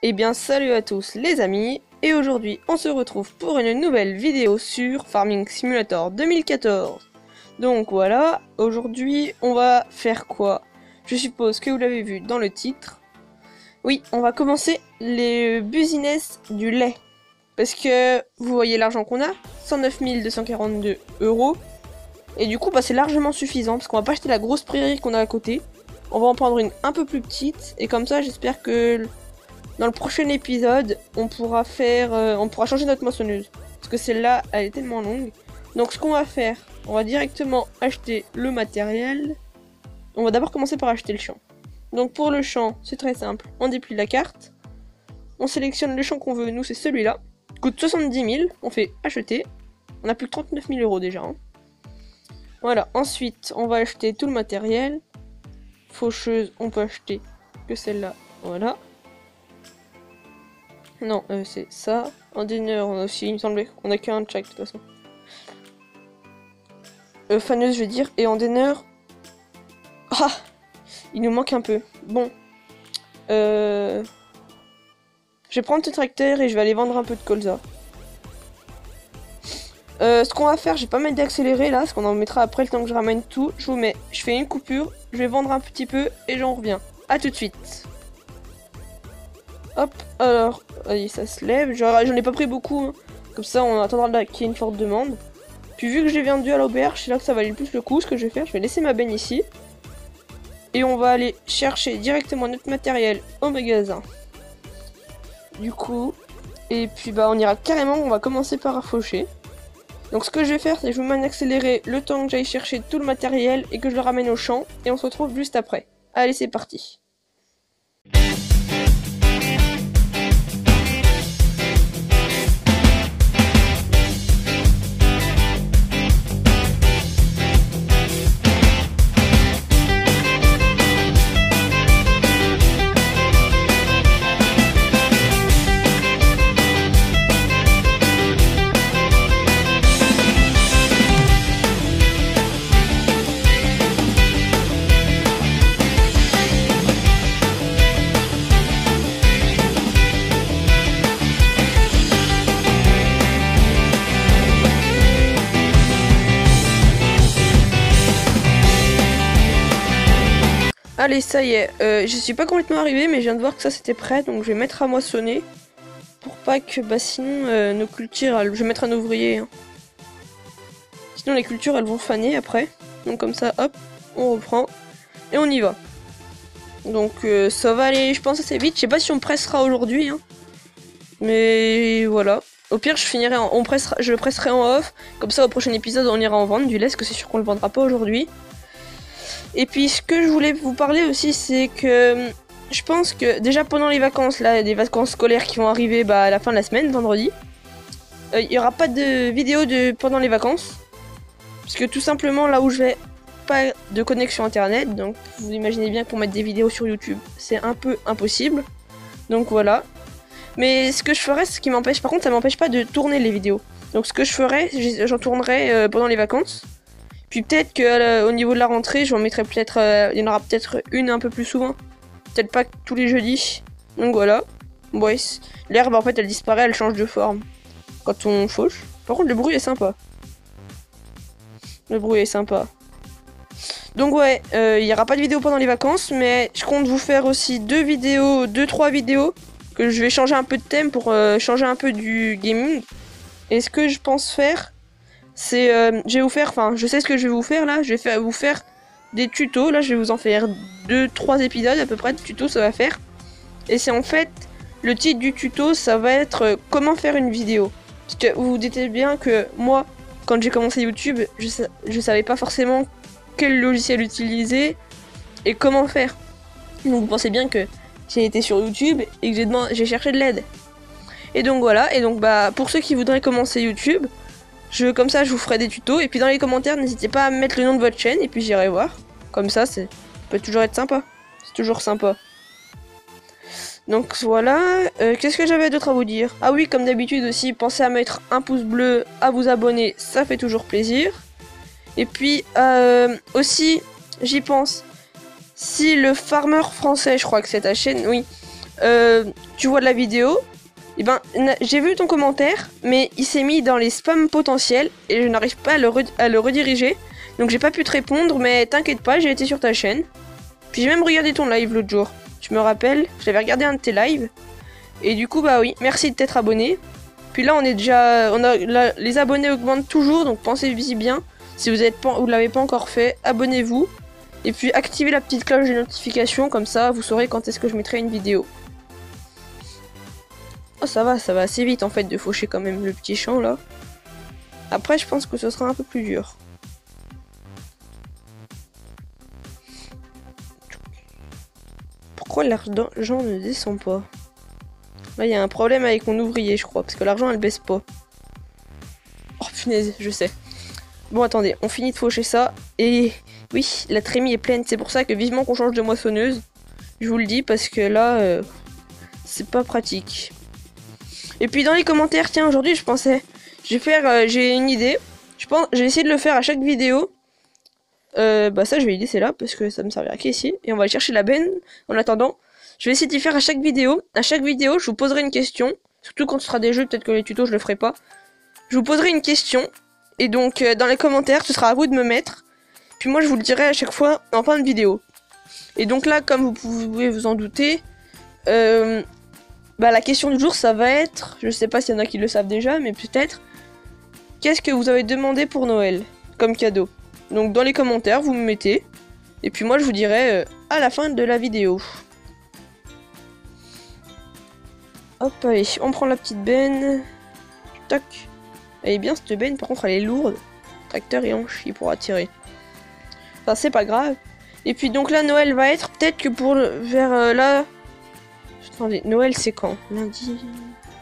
Eh bien salut à tous les amis, et aujourd'hui on se retrouve pour une nouvelle vidéo sur Farming Simulator 2014. Donc voilà, aujourd'hui on va faire quoi? Je suppose que vous l'avez vu dans le titre. Oui, on va commencer les business du lait. Parce que vous voyez l'argent qu'on a, 109 242 €. Et du coup bah, c'est largement suffisant parce qu'on va pas acheter la grosse prairie qu'on a à côté. On va en prendre une un peu plus petite et comme ça j'espère que dans le prochain épisode on pourra changer notre moissonneuse. Parce que celle-là elle est tellement longue. Donc ce qu'on va faire, on va directement acheter le matériel. On va d'abord commencer par acheter le champ. Donc pour le champ c'est très simple, on déplie la carte. On sélectionne le champ qu'on veut, nous c'est celui-là. Coûte 70 000, on fait acheter. On a plus que 39 000 € déjà. Hein. Voilà, ensuite on va acheter tout le matériel. Faucheuse, on peut acheter que celle-là, voilà. Non, c'est ça. Endaineur, on a aussi, il me semblait qu'on a qu'un de chaque de toute façon. Faneuse, je veux dire, et endaineur. Ah, il nous manque un peu. Bon. Je vais prendre ce tracteur et je vais aller vendre un peu de colza. Ce qu'on va faire, je vais pas mettre d'accéléré là, parce qu'on en mettra après le temps que je ramène tout. Je fais une coupure, je vais vendre un petit peu et j'en reviens. A tout de suite. Hop, alors, allez, ça se lève. J'en ai pas pris beaucoup, hein. Comme ça on attendra qu'il y ait une forte demande. Puis vu que j'ai vendu à l'auberge, c'est là que ça valait le plus le coup. Ce que je vais faire, je vais laisser ma benne ici. Et on va aller chercher directement notre matériel au magasin. Du coup, et puis bah on ira carrément, on va commencer par faucher. Donc ce que je vais faire, c'est que je vous mets un accéléré le temps que j'aille chercher tout le matériel et que je le ramène au champ. Et on se retrouve juste après. Allez, c'est parti. Allez, ça y est, je suis pas complètement arrivée, mais je viens de voir que ça c'était prêt, donc je vais mettre à moissonner. Pour pas que, bah sinon, nos cultures, je vais mettre un ouvrier. Hein. Sinon les cultures elles vont faner après. Donc comme ça, hop, on reprend, et on y va. Donc ça va aller, je pense, assez vite. Je sais pas si on pressera aujourd'hui, hein. Mais voilà. Au pire, je presserai en off, comme ça au prochain épisode on ira en vendre du lait, parce que c'est sûr qu'on le vendra pas aujourd'hui. Et puis ce que je voulais vous parler aussi, c'est que je pense que déjà pendant les vacances, là, des vacances scolaires qui vont arriver bah, à la fin de la semaine, vendredi, il n'y aura pas de vidéo pendant les vacances. Parce que tout simplement là où je vais, pas de connexion internet, donc vous imaginez bien que pour mettre des vidéos sur YouTube, c'est un peu impossible. Donc voilà. Mais ce que je ferai, ce qui m'empêche, par contre ça m'empêche pas de tourner les vidéos. Donc ce que je ferai, j'en tournerai pendant les vacances. Puis peut-être qu'au niveau de la rentrée, j'en mettrai peut-être, il y en aura peut-être une un peu plus souvent. Peut-être pas tous les jeudis. Donc voilà. Ouais, l'herbe en fait elle disparaît, elle change de forme quand on fauche. Par contre le bruit est sympa. Le bruit est sympa. Donc ouais, il n'y aura pas de vidéo pendant les vacances, mais je compte vous faire aussi 2-3 vidéos que je vais changer un peu de thème pour changer un peu du gaming. Et ce que je pense faire, c'est je vais vous faire, enfin je sais ce que je vais vous faire là, je vais vous faire des tutos, là je vais vous en faire 2-3 épisodes à peu près de tutos ça va faire. Et c'est en fait, le titre du tuto ça va être comment faire une vidéo. Parce que vous vous dites bien que moi, quand j'ai commencé YouTube, je savais pas forcément quel logiciel utiliser et comment faire. Donc vous pensez bien que j'ai été sur YouTube et que j'ai cherché de l'aide. Et donc voilà, et donc bah pour ceux qui voudraient commencer YouTube, comme ça je vous ferai des tutos, et puis dans les commentaires n'hésitez pas à mettre le nom de votre chaîne et puis j'irai voir. Comme ça ça peut toujours être sympa. C'est toujours sympa. Donc voilà, qu'est-ce que j'avais d'autre à vous dire? Ah oui, comme d'habitude aussi, pensez à mettre un pouce bleu, à vous abonner, ça fait toujours plaisir. Et puis aussi, j'y pense, si le farmer français, je crois que c'est ta chaîne, oui, tu vois de la vidéo, et ben j'ai vu ton commentaire, mais il s'est mis dans les spams potentiels et je n'arrive pas à le rediriger. Donc j'ai pas pu te répondre, mais t'inquiète pas, j'ai été sur ta chaîne. Puis j'ai même regardé ton live l'autre jour. Je me rappelle, j'avais regardé un de tes lives. Et du coup, bah oui, merci de t'être abonné. Puis là, les abonnés augmentent toujours, donc pensez-y bien. Si vous l'avez pas encore fait, abonnez-vous. Et puis activez la petite cloche de notification, comme ça vous saurez quand est-ce que je mettrai une vidéo. Oh ça va assez vite en fait de faucher quand même le petit champ là. Après je pense que ce sera un peu plus dur. Pourquoi l'argent ne descend pas? Là il y a un problème avec mon ouvrier je crois, parce que l'argent elle baisse pas. Oh punaise, je sais. Bon attendez, on finit de faucher ça, et oui, la trémie est pleine, c'est pour ça que vivement qu'on change de moissonneuse. Je vous le dis, parce que là, c'est pas pratique. Et puis dans les commentaires, tiens, aujourd'hui je pensais, j'ai une idée, j'ai essayé de le faire à chaque vidéo. Bah ça je vais y laisser là, parce que ça me servira qu'ici, et on va aller chercher la benne. En attendant, je vais essayer d'y faire à chaque vidéo. À chaque vidéo, je vous poserai une question, surtout quand ce sera des jeux, peut-être que les tutos je le ferai pas. Je vous poserai une question, et donc dans les commentaires, ce sera à vous de me mettre. Puis moi je vous le dirai à chaque fois en fin de vidéo. Et donc là, comme vous pouvez vous en douter, bah la question du jour ça va être, je sais pas s'il y en a qui le savent déjà, mais peut-être, qu'est-ce que vous avez demandé pour Noël comme cadeau? Donc dans les commentaires vous me mettez, et puis moi je vous dirai à la fin de la vidéo. Hop, allez, on prend la petite benne. Toc. Elle est bien cette benne, par contre elle est lourde. Le tracteur il en chie pour attirer. Enfin c'est pas grave. Et puis donc là Noël va être peut-être que pour vers là. Attendez, Noël c'est quand? Lundi.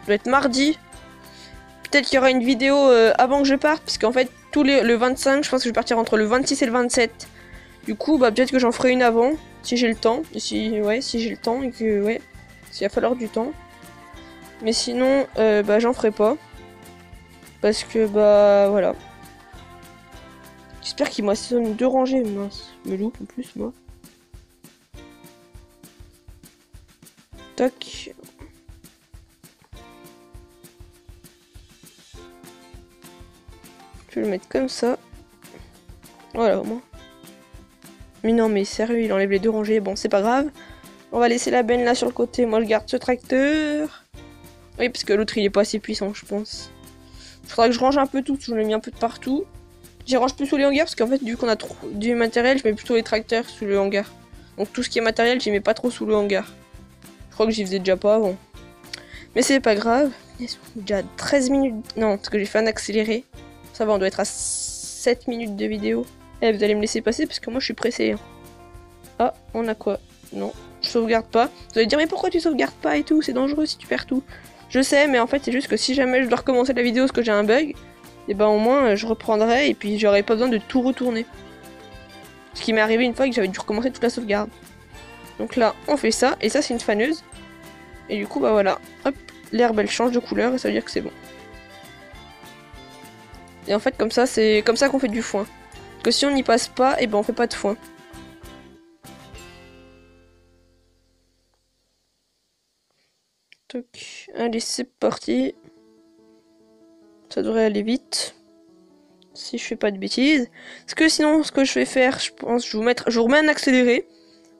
Ça doit être mardi. Peut-être qu'il y aura une vidéo avant que je parte, parce qu'en fait le 25, je pense que je vais partir entre le 26 et le 27. Du coup bah peut-être que j'en ferai une avant, si j'ai le temps. Si j'ai le temps et que s'il va falloir du temps. Mais sinon bah j'en ferai pas. Parce que bah voilà. J'espère qu'il moissonne 2 rangées, mince. Je me loupe en plus moi. Tac. Je vais le mettre comme ça. Voilà au moins. Mais non mais sérieux, il enlève les 2 rangées. Bon c'est pas grave. On va laisser la benne là sur le côté. Moi je garde ce tracteur. Oui parce que l'autre il est pas assez puissant je pense. Faudra que je range un peu tout. J'en ai mis un peu de partout. J'y range plus sous les hangars parce qu'en fait vu qu'on a trop du matériel, je mets plutôt les tracteurs sous le hangar. Donc tout ce qui est matériel, j'y mets pas trop sous le hangar. Je crois que j'y faisais déjà pas avant. Mais c'est pas grave. Déjà 13 minutes. Non, parce que j'ai fait un accéléré. Ça va, on doit être à 7 minutes de vidéo. Eh, vous allez me laisser passer parce que moi je suis pressé. Hein. Ah, on a quoi? Non, je sauvegarde pas. Vous allez dire, mais pourquoi tu sauvegardes pas et tout? C'est dangereux si tu perds tout. Je sais, mais en fait, c'est juste que si jamais je dois recommencer la vidéo parce que j'ai un bug, et ben au moins je reprendrai et puis j'aurai pas besoin de tout retourner. Ce qui m'est arrivé une fois que j'avais dû recommencer toute la sauvegarde. Donc là, on fait ça, et ça c'est une faneuse. Et du coup, bah voilà, hop, l'herbe elle change de couleur et ça veut dire que c'est bon. Et en fait, comme ça, c'est comme ça qu'on fait du foin. Parce que si on n'y passe pas, et ben on fait pas de foin. Toc. Allez, c'est parti. Ça devrait aller vite. Si je fais pas de bêtises. Parce que sinon, ce que je vais faire, je pense, je vous remets un accéléré.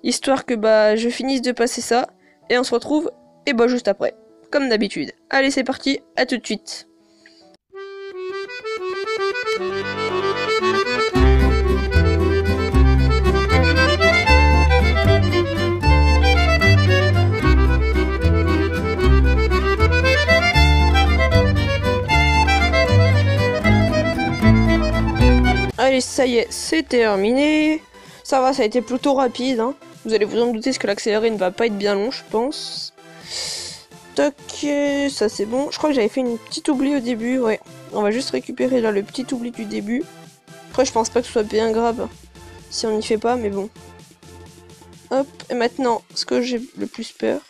Histoire que bah je finisse de passer ça. Et on se retrouve, et bah juste après. Comme d'habitude. Allez, c'est parti, à tout de suite. Allez, ça y est, c'est terminé. Ça va, ça a été plutôt rapide. Hein. Vous allez vous en douter, parce que l'accéléré ne va pas être bien long, je pense. Toc, ça c'est bon. Je crois que j'avais fait une petite oubli au début, ouais. On va juste récupérer là le petit oubli du début. Après, je pense pas que ce soit bien grave si on n'y fait pas, mais bon. Hop, et maintenant, ce que j'ai le plus peur,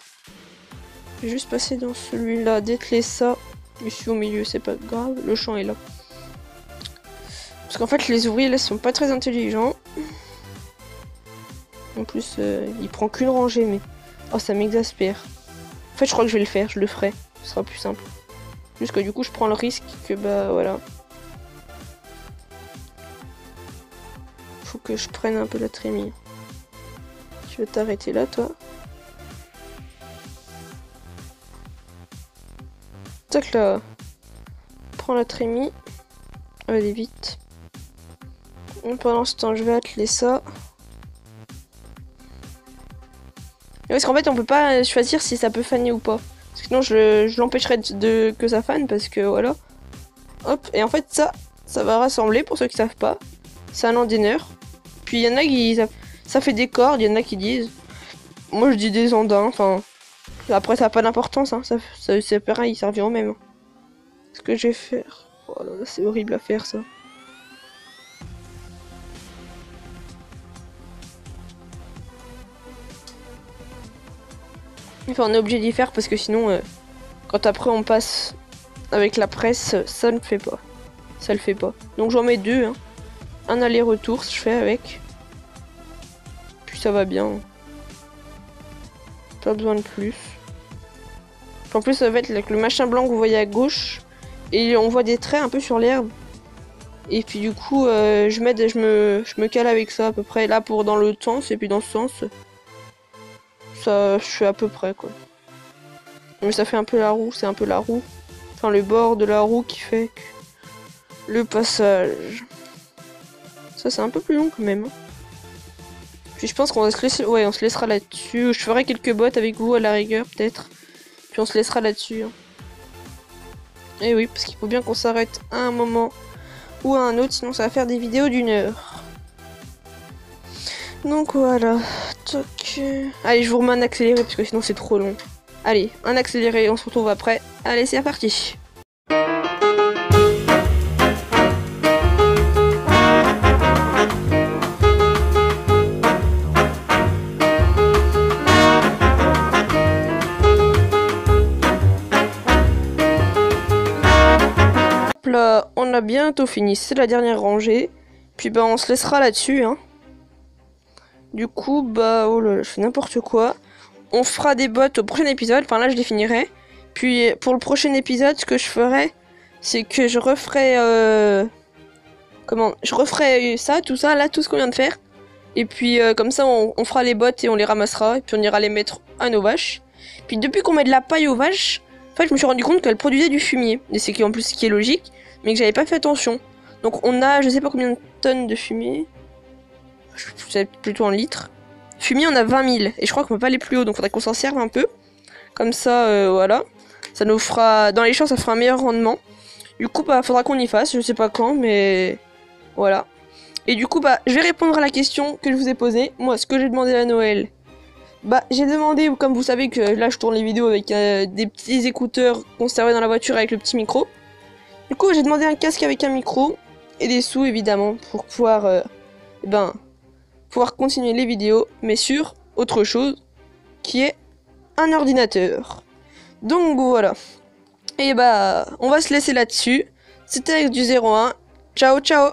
je vais juste passer dans celui-là, dételer ça. Je suis au milieu, c'est pas grave, le champ est là. Parce qu'en fait, les ouvriers là sont pas très intelligents. En plus, il prend qu'une rangée, mais... Oh, ça m'exaspère. En fait, je crois que je vais le faire, je le ferai. Ce sera plus simple. Juste que du coup, je prends le risque que, bah, voilà. Faut que je prenne un peu la trémie. Tu veux t'arrêter là, toi? Tac là. Prends la trémie. Allez, vite. Et pendant ce temps, je vais atteler ça. Parce qu'en fait, on peut pas choisir si ça peut faner ou pas. Parce que sinon, je l'empêcherais que ça fane, parce que voilà. Hop, et en fait, ça va rassembler, pour ceux qui savent pas. C'est un endaineur. Puis il y en a qui... Ça fait des cordes, il y en a qui disent. Moi, je dis des andins, enfin... Après, ça n'a pas d'importance, hein. C'est pareil, il revient au même. Ce que je vais faire... Oh là là, c'est horrible à faire, ça. Enfin, on est obligé d'y faire parce que sinon, quand après on passe avec la presse, ça ne fait pas. Ça le fait pas. Donc j'en mets deux, hein. Un aller-retour, je fais avec. Puis ça va bien. Pas besoin de plus. En plus, ça va être le machin blanc que vous voyez à gauche. Et on voit des traits un peu sur l'herbe. Et puis du coup, je me cale avec ça à peu près. Là, pour dans l'autre sens, et puis dans ce sens. Ça, je suis à peu près, quoi. Mais ça fait un peu la roue, c'est un peu la roue. Enfin, le bord de la roue qui fait le passage. Ça, c'est un peu plus long quand même. Puis je pense qu'on va se laisser... Ouais, on se laissera là-dessus. Je ferai quelques bottes avec vous à la rigueur, peut-être. Puis on se laissera là-dessus. Hein. Et oui, parce qu'il faut bien qu'on s'arrête à un moment ou à un autre, sinon ça va faire des vidéos d'1 heure. Donc voilà. Toc. Allez, je vous remets un accéléré, parce que sinon c'est trop long. Allez, un accéléré, on se retrouve après. Allez, c'est parti. Là, on a bientôt fini, c'est la dernière rangée. Puis bah on se laissera là-dessus, hein. Du coup, bah oh là là, je fais n'importe quoi. On fera des bottes au prochain épisode, enfin là je les finirai. Puis pour le prochain épisode, ce que je ferai, c'est que je referai... Je referai ça, tout ça, là, tout ce qu'on vient de faire. Et puis comme ça, on fera les bottes et on les ramassera. Et puis on ira les mettre à nos vaches. Puis depuis qu'on met de la paille aux vaches, en fait je me suis rendu compte qu'elles produisaient du fumier. Et c'est en plus ce qui est logique, mais que j'avais pas fait attention. Donc on a, je sais pas combien de tonnes de fumier. C'est plutôt en litres. Fumier, on a 20 000. Et je crois qu'on peut pas aller plus haut, donc faudrait qu'on s'en serve un peu. Comme ça, voilà. Ça nous fera... Dans les champs, ça fera un meilleur rendement. Du coup, bah, faudra qu'on y fasse. Je sais pas quand, mais... Voilà. Et du coup, bah, je vais répondre à la question que je vous ai posée. Moi, ce que j'ai demandé à Noël... Bah, j'ai demandé, comme vous savez que là, je tourne les vidéos avec des petits écouteurs conservés dans la voiture avec le petit micro. Du coup, j'ai demandé un casque avec un micro. Et des sous, évidemment, pour pouvoir... pouvoir continuer les vidéos, mais sur autre chose, qui est un ordinateur. Donc voilà. Et bah, on va se laisser là-dessus. C'était Alex du 01. Ciao, ciao!